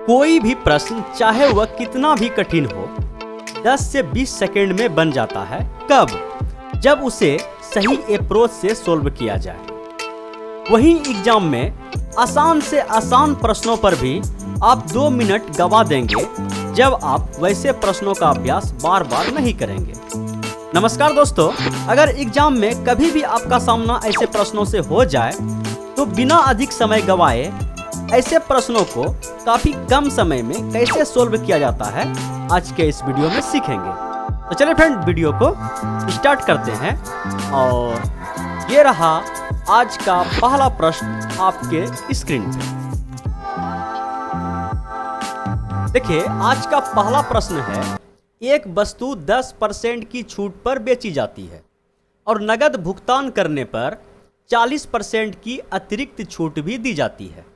कोई भी प्रश्न चाहे वह कितना भी कठिन हो 10 से 20 सेकंड में बन जाता है। कब? जब उसे सही अप्रोच से सोल्व किया जाए। वहीं एग्जाम में आसान से आसान प्रश्नों पर भी आप 2 मिनट गवा देंगे जब आप वैसे प्रश्नों का अभ्यास बार बार नहीं करेंगे। नमस्कार दोस्तों, अगर एग्जाम में कभी भी आपका सामना ऐसे प्रश्नों से हो जाए तो बिना अधिक समय गवाए ऐसे प्रश्नों को काफी कम समय में कैसे सोल्व किया जाता है आज के इस वीडियो में सीखेंगे। तो चलिए फ्रेंड, वीडियो को स्टार्ट करते हैं। और ये रहा आज का पहला प्रश्न आपके स्क्रीन पे। देखिए, आज का पहला प्रश्न है, एक वस्तु 10% की छूट पर बेची जाती है और नगद भुगतान करने पर 40% की अतिरिक्त छूट भी दी जाती है।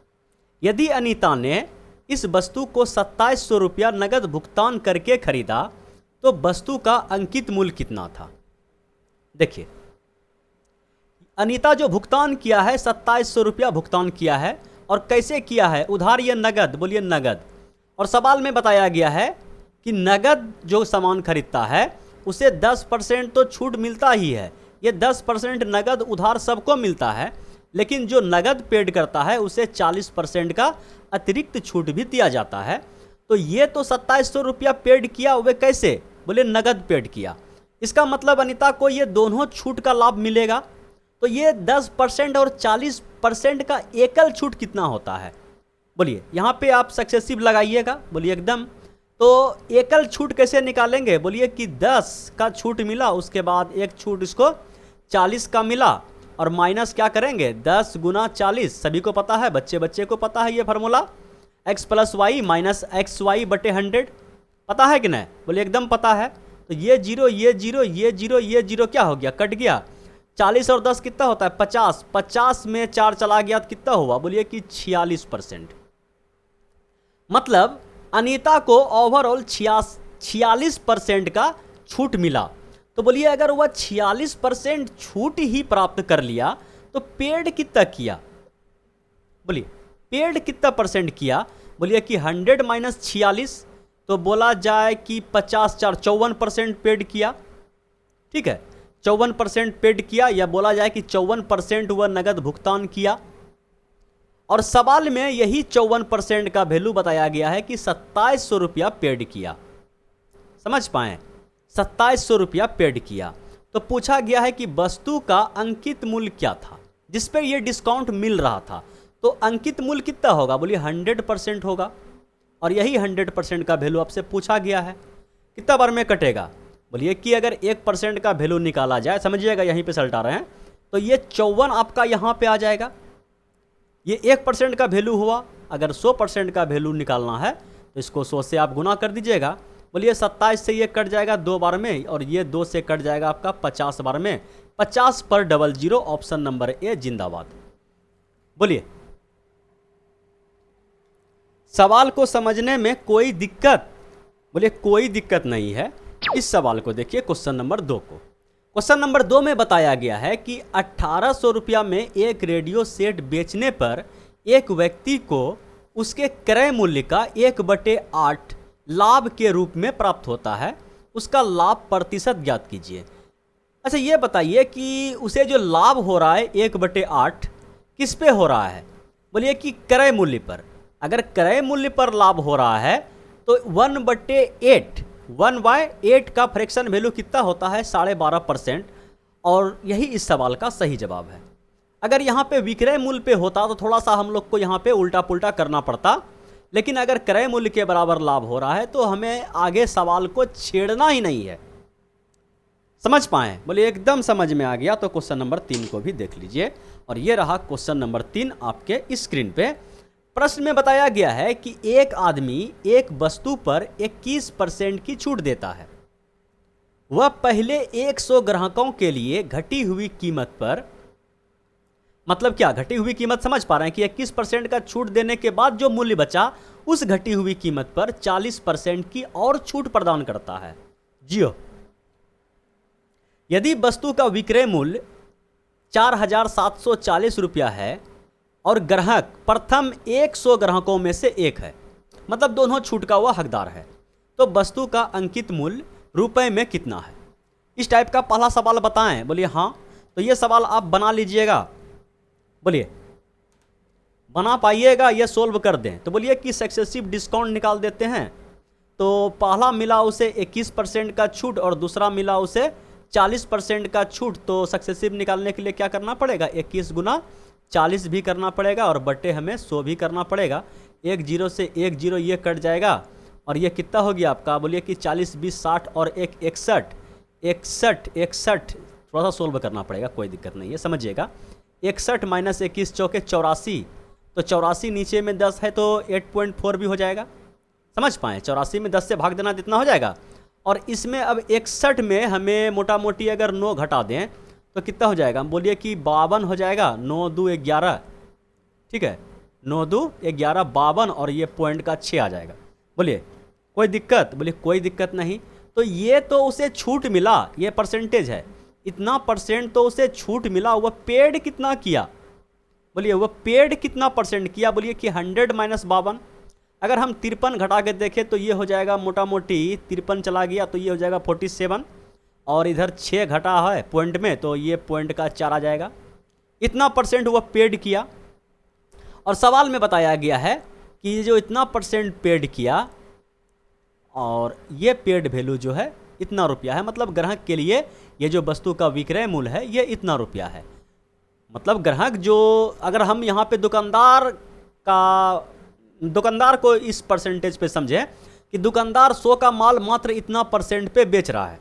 यदि अनीता ने इस वस्तु को 2700 रुपया नगद भुगतान करके खरीदा तो वस्तु का अंकित मूल्य कितना था? देखिए, अनीता जो भुगतान किया है 2700 रुपया भुगतान किया है। और कैसे किया है, उधार या नगद? बोलिए नगद। और सवाल में बताया गया है कि नगद जो सामान खरीदता है उसे 10% तो छूट मिलता ही है। ये 10% नगद उधार सबको मिलता है, लेकिन जो नगद पेड करता है उसे 40% का अतिरिक्त छूट भी दिया जाता है। तो ये तो 2700 रुपया पेड किया, वे कैसे? बोले नगद पेड किया। इसका मतलब अनीता को ये दोनों छूट का लाभ मिलेगा। तो ये 10% और 40% का एकल छूट कितना होता है? बोलिए, यहाँ पे आप सक्सेसिव लगाइएगा। बोलिए एकदम। तो एकल छूट कैसे निकालेंगे? बोलिए कि 10 का छूट मिला, उसके बाद एक छूट इसको 40 का मिला और माइनस क्या करेंगे? 10 गुना 40। सभी को पता है, बच्चे को पता है ये formula, x plus y minus x y बटे 100। पता है कि नहीं? बोलिए एकदम पता है। तो ये जीरो, ये जीरो, ये जीरो, ये जीरो क्या हो गया? कट गया। 40 और 10 कितना होता है? 50। 50 में 4 चला गया तो कितना हुआ? बोलिए कि 46%। मतलब अनीता को ओवरऑल 46% का छूट मिला। तो बोलिए, अगर वह 46% छूट ही प्राप्त कर लिया तो पेड कितना किया? बोलिए पेड कितना परसेंट किया? बोलिए कि 100 माइनस 46, तो बोला जाए कि 50 4 54% पेड किया। ठीक है, 54% पेड किया, या बोला जाए कि 54% वह नगद भुगतान किया। और सवाल में यही 54% का वैल्यू बताया गया है कि 2700 रुपया पेड किया। समझ पाए? 2700 रुपया पेड किया। तो पूछा गया है कि वस्तु का अंकित मूल्य क्या था जिस पे ये डिस्काउंट मिल रहा था। तो अंकित मूल्य कितना होगा? बोलिए 100% होगा। और यही 100% का वैल्यू आपसे पूछा गया है। कितना बार में कटेगा? बोलिए कि अगर 1% का वैल्यू निकाला जाए, समझिएगा यहीं पे सल्टा रहे हैं, तो ये 54 आपका यहाँ पे आ जाएगा। ये 1% का वैल्यू हुआ। अगर 100% का वैल्यू निकालना है तो इसको 100 से आप गुना कर दीजिएगा। बोलिए 27 से ये कट जाएगा 2 बार में, और ये 2 से कट जाएगा आपका 50 बार में। 50 पर 00, ऑप्शन नंबर ए जिंदाबाद। बोलिए, सवाल को समझने में कोई दिक्कत? बोलिए कोई दिक्कत नहीं है। इस सवाल को देखिए, क्वेश्चन नंबर 2 को। क्वेश्चन नंबर 2 में बताया गया है कि 1800 रुपया में एक रेडियो सेट बेचने पर एक व्यक्ति को उसके क्रय मूल्य का 1/8 लाभ के रूप में प्राप्त होता है। उसका लाभ प्रतिशत ज्ञात कीजिए। अच्छा, ये बताइए कि उसे जो लाभ हो रहा है 1/8 किस पे हो रहा है? बोलिए कि क्रय मूल्य पर। अगर क्रय मूल्य पर लाभ हो रहा है तो 1/8, 1/8 का फ्रैक्शन वैल्यू कितना होता है? 12.5%। और यही इस सवाल का सही जवाब है। अगर यहाँ पे विक्रय मूल्य पे होता तो थोड़ा सा हम लोग को यहाँ पे उल्टा पुल्टा करना पड़ता, लेकिन अगर क्रय मूल्य के बराबर लाभ हो रहा है तो हमें आगे सवाल को छेड़ना ही नहीं है। समझ पाए? बोलिए एकदम समझ में आ गया। तो क्वेश्चन नंबर 3 को भी देख लीजिए। और ये रहा क्वेश्चन नंबर 3 आपके स्क्रीन पे। प्रश्न में बताया गया है कि एक आदमी एक वस्तु पर 21% की छूट देता है। वह पहले 100 ग्राहकों के लिए घटी हुई कीमत पर, मतलब क्या घटी हुई कीमत समझ पा रहे हैं कि 21% का छूट देने के बाद जो मूल्य बचा उस घटी हुई कीमत पर 40% की और छूट प्रदान करता है। जियो, यदि वस्तु का विक्रय मूल्य 4740 रुपया है और ग्राहक प्रथम 100 ग्राहकों में से एक है, मतलब दोनों छूट का हुआ हकदार है। तो वस्तु का अंकित मूल्य रुपए में कितना है, इस टाइप का पहला सवाल बताएं। बोलिए हाँ। तो ये सवाल आप बना लीजिएगा, बोलिए बना पाइएगा, ये सोल्व कर दें। तो बोलिए कि सक्सेसिव डिस्काउंट निकाल देते हैं। तो पहला मिला उसे 21% का छूट और दूसरा मिला उसे 40% का छूट। तो सक्सेसिव निकालने के लिए क्या करना पड़ेगा, 21 गुना 40 भी करना पड़ेगा और बट्टे हमें 100 भी करना पड़ेगा। एक जीरो से एक जीरो ये कट जाएगा और ये कितना हो गया आपका, बोलिए कि 40 20 60 और एक 61 61 थोड़ा सा सोल्व करना पड़ेगा, कोई दिक्कत नहीं है, समझिएगा। 61 माइनस 21 चौके 84, तो 84 नीचे में 10 है तो 8.4 भी हो जाएगा, समझ पाएँ। 84 में 10 से भाग देना जितना हो जाएगा। और इसमें अब 61 में हमें मोटा मोटी अगर 9 घटा दें तो कितना हो जाएगा, बोलिए कि 52 हो जाएगा। 9 2 11, ठीक है, 9 2 11 52 और ये पॉइंट का 6 आ जाएगा। बोलिए कोई दिक्कत, बोलिए कोई दिक्कत नहीं। तो ये तो उसे छूट मिला, ये परसेंटेज है, इतना परसेंट तो उसे छूट मिला। वह पेड कितना किया, बोलिए वह पेड कितना परसेंट किया, बोलिए कि 100 माइनस 52। अगर हम 53 घटा के देखें तो ये हो जाएगा मोटा मोटी 53 चला गया तो ये हो जाएगा 47 और इधर 6 घटा है पॉइंट में तो ये पॉइंट का 4 आ जाएगा। इतना परसेंट वह पेड किया। और सवाल में बताया गया है कि जो इतना परसेंट पेड किया और ये पेड वैल्यू जो है इतना रुपया है, मतलब ग्राहक के लिए ये जो वस्तु का विक्रय मूल्य है ये इतना रुपया है। मतलब ग्राहक जो, अगर हम यहाँ पे दुकानदार को इस परसेंटेज पे समझें कि दुकानदार 100 का माल मात्र इतना परसेंट पे बेच रहा है,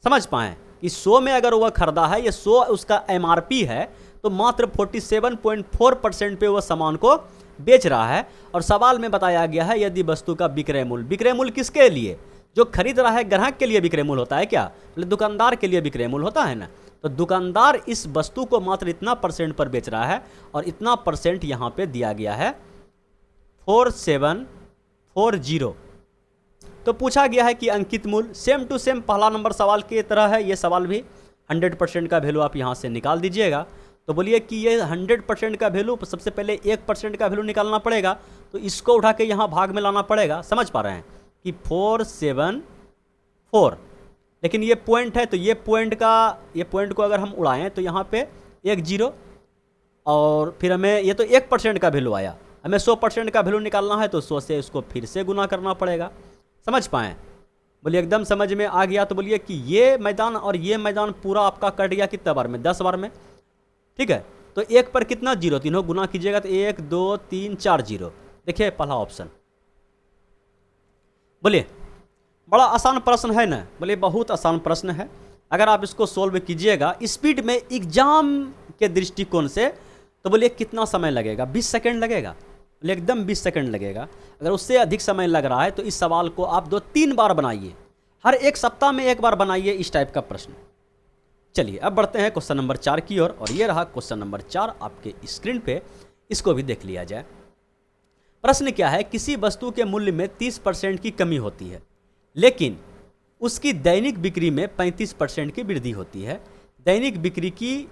समझ पाएँ कि 100 में अगर वह खरीदा है, ये 100 उसका MRP है, तो मात्र 47.4% पे वह सामान को बेच रहा है। और सवाल में बताया गया है यदि वस्तु का विक्रय मूल्य किसके लिए, जो खरीद रहा है ग्राहक के लिए विक्रय मूल्य होता है क्या, मतलब दुकानदार के लिए विक्रय मूल्य होता है ना। तो दुकानदार इस वस्तु को मात्र इतना परसेंट पर बेच रहा है और इतना परसेंट यहाँ पे दिया गया है 4740। तो पूछा गया है कि अंकित मूल्य सेम टू सेम पहला नंबर सवाल की तरह है, ये सवाल भी 100% का वैल्यू आप यहाँ से निकाल दीजिएगा। तो बोलिए कि ये 100% का वैल्यू, सबसे पहले 1% का वैल्यू निकालना पड़ेगा, तो इसको उठा के यहाँ भाग में लाना पड़ेगा, समझ पा रहे हैं कि 474। लेकिन ये पॉइंट है तो ये पॉइंट को अगर हम उड़ाएं तो यहाँ पे 1 0 और फिर हमें ये तो 1% का वैल्यू आया, हमें 100% का वैल्यू निकालना है तो 100 से इसको फिर से गुना करना पड़ेगा, समझ पाएँ। बोलिए एकदम समझ में आ गया। तो बोलिए कि ये मैदान और ये मैदान पूरा आपका कट गया कितना बार में, 10 बार में, ठीक है। तो 1 पर कितना जीरो, तीनों गुना कीजिएगा तो 1 2 3 4 जीरो। देखिए पहला ऑप्शन। बोलिए बड़ा आसान प्रश्न है ना, बोलिए बहुत आसान प्रश्न है। अगर आप इसको सोल्व कीजिएगा स्पीड में एग्जाम के दृष्टिकोण से तो बोलिए कितना समय लगेगा, 20 सेकंड लगेगा, बोलिए एकदम 20 सेकंड लगेगा। अगर उससे अधिक समय लग रहा है तो इस सवाल को आप 2-3 बार बनाइए, हर एक सप्ताह में 1 बार बनाइए इस टाइप का प्रश्न। चलिए अब बढ़ते हैं क्वेश्चन नंबर 4 की ओर और ये रहा क्वेश्चन नंबर 4 आपके स्क्रीन पे, इसको भी देख लिया जाए। प्रश्न क्या है, किसी वस्तु के मूल्य में 30% की कमी होती है लेकिन उसकी दैनिक बिक्री में 35% की वृद्धि होती है। दैनिक बिक्री की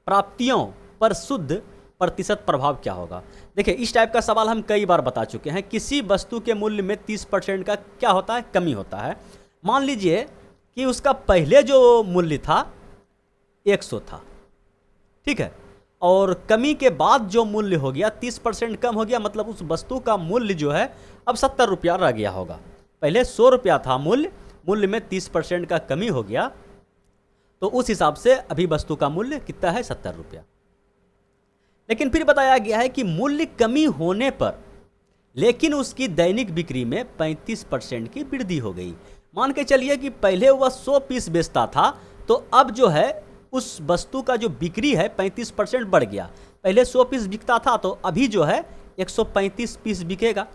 प्राप्तियों पर शुद्ध प्रतिशत प्रभाव क्या होगा। देखिए इस टाइप का सवाल हम कई बार बता चुके हैं। किसी वस्तु के मूल्य में 30% का क्या होता है, कमी होता है। मान लीजिए कि उसका पहले जो मूल्य था 100 था, ठीक है, और कमी के बाद जो मूल्य हो गया 30% कम हो गया, मतलब उस वस्तु का मूल्य जो है अब 70 रुपया रह गया होगा। पहले 100 रुपया था मूल्य में 30% का कमी हो गया तो उस हिसाब से अभी वस्तु का मूल्य कितना है, 70 रुपया। लेकिन फिर बताया गया है कि मूल्य कमी होने पर लेकिन उसकी दैनिक बिक्री में 35% की वृद्धि हो गई। मान के चलिए कि पहले वह 100 पीस बेचता था तो अब जो है उस वस्तु का जो बिक्री है 35% बढ़ गया। पहले 100 पीस बिकता था तो अभी जो है 135 पीस बिकेगा,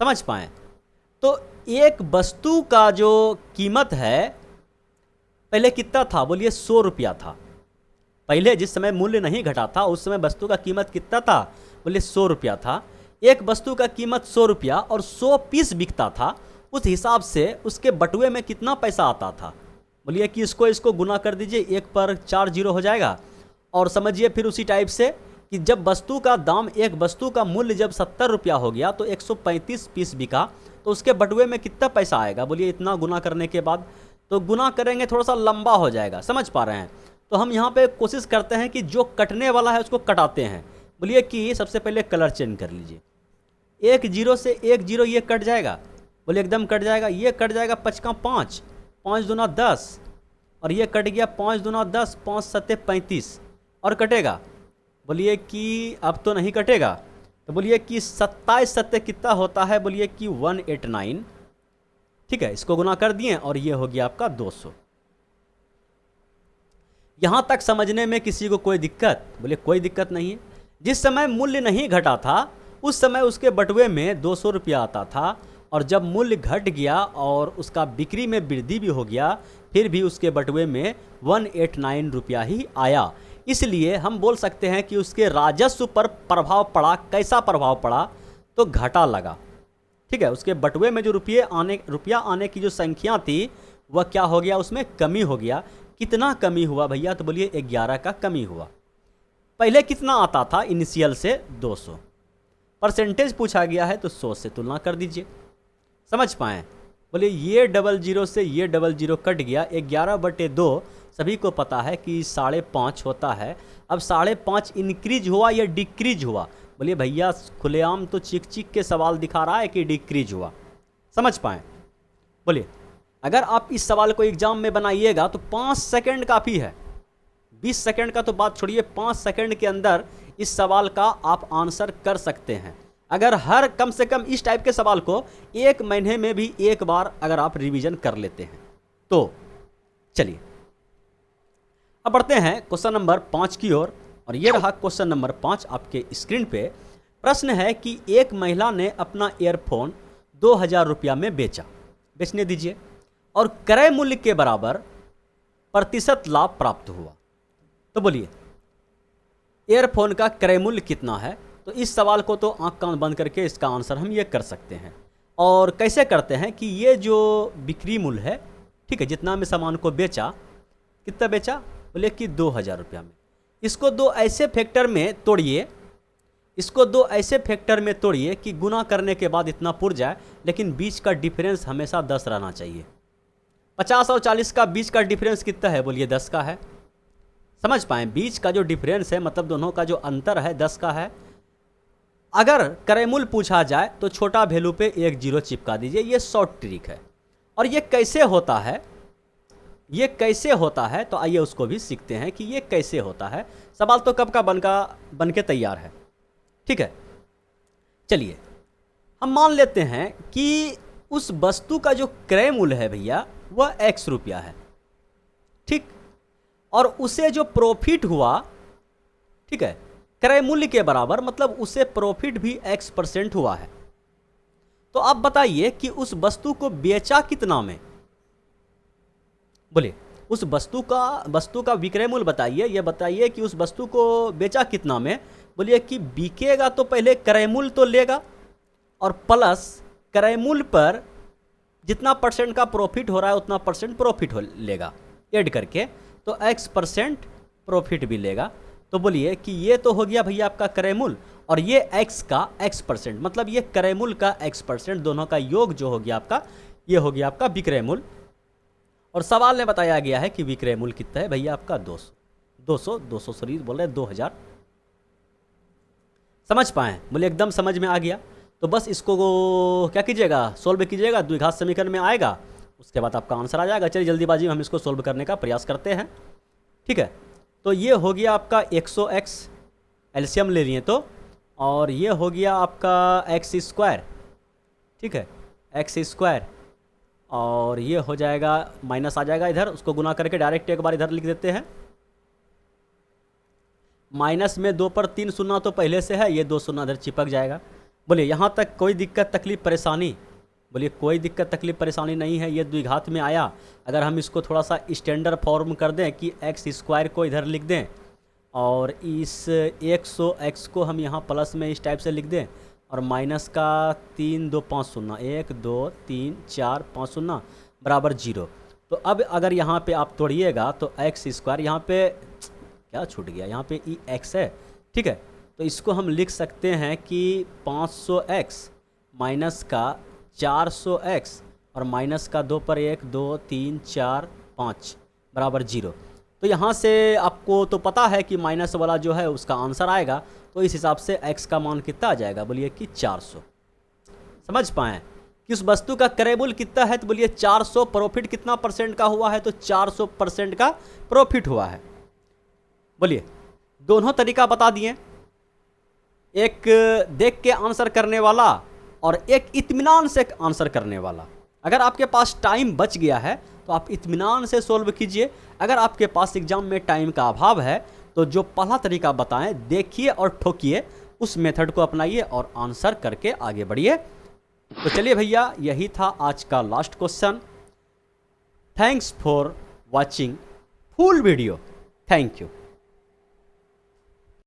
समझ पाएँ। तो एक वस्तु का जो कीमत है पहले कितना था, बोलिए 100 रुपया था। पहले जिस समय मूल्य नहीं घटा था उस समय वस्तु का कीमत कितना था, बोलिए 100 रुपया था। एक वस्तु का कीमत 100 रुपया और 100 पीस बिकता था, उस हिसाब से उसके बटुए में कितना पैसा आता था। बोलिए कि इसको गुना कर दीजिए, 1 पर 4 जीरो हो जाएगा और समझिए फिर उसी टाइप से कि जब वस्तु का दाम, एक वस्तु का मूल्य जब 70 रुपया हो गया तो 135 पीस बिका, तो उसके बटुए में कितना पैसा आएगा? बोलिए इतना गुना करने के बाद, तो गुना करेंगे थोड़ा सा लंबा हो जाएगा, समझ पा रहे हैं? तो हम यहाँ पे कोशिश करते हैं कि जो कटने वाला है उसको कटाते हैं। बोलिए कि सबसे पहले कलर चेंज कर लीजिए, 1 0 से 1 0 ये कट जाएगा, बोलिए एकदम कट जाएगा, ये कट जाएगा 5 का 5, 5 दूना 10, और ये कट गया 5 दूना 10, 5 सत्ते 35, और कटेगा? बोलिए कि अब तो नहीं कटेगा, तो बोलिए कि 27 सत्ते कितना होता है? बोलिए कि 189, ठीक है, इसको गुना कर दिए और ये हो गया आपका 200। यहाँ तक समझने में किसी को कोई दिक्कत? बोले कोई दिक्कत नहीं है। जिस समय मूल्य नहीं घटा था उस समय उसके बटुए में 200 रुपया आता था, और जब मूल्य घट गया और उसका बिक्री में वृद्धि भी हो गया, फिर भी उसके बटुए में 189 रुपया ही आया। इसलिए हम बोल सकते हैं कि उसके राजस्व पर प्रभाव पड़ा। कैसा प्रभाव पड़ा? तो घाटा लगा, ठीक है। उसके बटुए में जो रुपया आने की जो संख्या थी वह क्या हो गया? उसमें कमी हो गया। कितना कमी हुआ भैया? तो बोलिए 11 का कमी हुआ। पहले कितना आता था इनिशियल से? 200। परसेंटेज पूछा गया है तो 100 से तुलना कर दीजिए, समझ पाएँ? बोले ये 00 से ये 00 कट गया, 11/2 सभी को पता है कि 5.5 होता है। अब 5.5 इंक्रीज हुआ या डिक्रीज हुआ? बोलिए भैया खुलेआम तो चिक चिक के सवाल दिखा रहा है कि डिक्रीज हुआ, समझ पाएँ? बोलिए अगर आप इस सवाल को एग्जाम में बनाइएगा तो 5 सेकंड काफ़ी है, 20 सेकंड का तो बात छोड़िए, 5 सेकंड के अंदर इस सवाल का आप आंसर कर सकते हैं। अगर हर कम से कम इस टाइप के सवाल को 1 महीने में भी एक बार अगर आप रिवीजन कर लेते हैं तो। चलिए अब बढ़ते हैं क्वेश्चन नंबर 5 की ओर, और ये रहा क्वेश्चन नंबर 5 आपके स्क्रीन पे। प्रश्न है कि एक महिला ने अपना ईयरफोन 2000 रुपया में बेचने दीजिए, और क्रय मूल्य के बराबर प्रतिशत लाभ प्राप्त हुआ। तो बोलिए ईयरफोन का क्रय मूल्य कितना है? तो इस सवाल को तो आंख कान बंद करके इसका आंसर हम ये कर सकते हैं। और कैसे करते हैं कि ये जो बिक्री मूल्य है, ठीक है, जितना में सामान को बेचा, कितना बेचा? बोले कि 2000 रुपया में। इसको दो ऐसे फैक्टर में तोड़िए, कि गुना करने के बाद इतना पुर जाए, लेकिन बीच का डिफरेंस हमेशा 10 रहना चाहिए। 50 और 40 का बीच का डिफरेंस कितना है? बोलिए 10 का है, समझ पाएँ? बीच का जो डिफरेंस है, मतलब दोनों का जो अंतर है, 10 का है। अगर क्रय मूल्य पूछा जाए तो छोटा वैल्यू पे 1 0 चिपका दीजिए, ये शॉर्ट ट्रिक है। और ये कैसे होता है? तो आइए उसको भी सीखते हैं कि ये कैसे होता है। सवाल तो कब का बन के तैयार है, ठीक है। चलिए हम मान लेते हैं कि उस वस्तु का जो क्रय मूल्य है भैया वह X रुपया है, ठीक, और उसे जो प्रॉफिट हुआ, ठीक है, क्रय मूल्य के बराबर, मतलब उसे प्रॉफिट भी X% हुआ है। तो आप बताइए कि उस वस्तु को बेचा कितना में? बोलिए उस वस्तु का विक्रय मूल्य बताइए, ये बताइए कि उस वस्तु को बेचा कितना में। बोलिए कि बिकेगा तो पहले क्रय मूल्य तो लेगा, और प्लस क्रय मूल्य पर जितना परसेंट का प्रॉफिट हो रहा है उतना परसेंट प्रॉफिट लेगा ऐड करके, तो X% प्रॉफिट भी लेगा। तो बोलिए कि ये तो हो गया भैया आपका क्रय मूल्य, और ये X का X%, मतलब ये क्रय मूल्य का X%, दोनों का योग जो हो गया आपका, ये हो गया आपका विक्रय मूल्य। और सवाल में बताया गया है कि विक्रय मूल्य कितना है भैया आपका? 200 सॉरी बोल रहे 2000। समझ पाए? बोले एकदम समझ में आ गया। तो बस इसको क्या कीजिएगा? सोल्व कीजिएगा, द्विघात समीकरण में आएगा, उसके बाद आपका आंसर आ जाएगा। चलिए जल्दीबाजी में हम इसको सोल्व करने का प्रयास करते हैं, ठीक है। तो ये हो गया आपका 100x, एलसीएम ले लिए तो, और ये हो गया आपका x², ठीक है, x², और ये हो जाएगा माइनस आ जाएगा इधर, उसको गुना करके डायरेक्ट एक बार इधर लिख देते हैं। माइनस में 2 पर 3 शून्य तो पहले से है, ये 2 शून्य इधर चिपक जाएगा। बोलिए यहाँ तक कोई दिक्कत तकलीफ परेशानी? बोलिए कोई दिक्कत तकलीफ परेशानी नहीं है, ये द्विघात में आया। अगर हम इसको थोड़ा सा स्टैंडर्ड फॉर्म कर दें कि x² को इधर लिख दें, और इस 100x को हम यहाँ प्लस में इस टाइप से लिख दें, और माइनस का 3 2 5 0, 1 2 3 4 5 0 बराबर 0। तो अब अगर यहाँ पे आप तोड़िएगा तो x² यहाँ पे क्या छूट गया? यहाँ पे x है, ठीक है, तो इसको हम लिख सकते हैं कि 500x माइनस का 400x और माइनस का 2 पर 1, 2, 3, 4, 5 बराबर 0। तो यहाँ से आपको तो पता है कि माइनस वाला जो है उसका आंसर आएगा, तो इस हिसाब से x का मान कितना आ जाएगा, बोलिए कि 400। समझ पाएँ कि उस वस्तु का क्रयमूल्य कितना है, तो बोलिए 400। प्रॉफिट कितना परसेंट का हुआ है, तो 400% का प्रॉफिट हुआ है। बोलिए, दोनों तरीका बता दिए, एक देख के आंसर करने वाला और एक इत्मीनान से आंसर करने वाला। अगर आपके पास टाइम बच गया है तो आप इत्मीनान से सोल्व कीजिए। अगर आपके पास एग्जाम में टाइम का अभाव है तो जो पहला तरीका बताएं, देखिए और ठोकिए, उस मेथड को अपनाइए और आंसर करके आगे बढ़िए। तो चलिए भैया, यही था आज का last question. Thanks for watching full video. Thank you.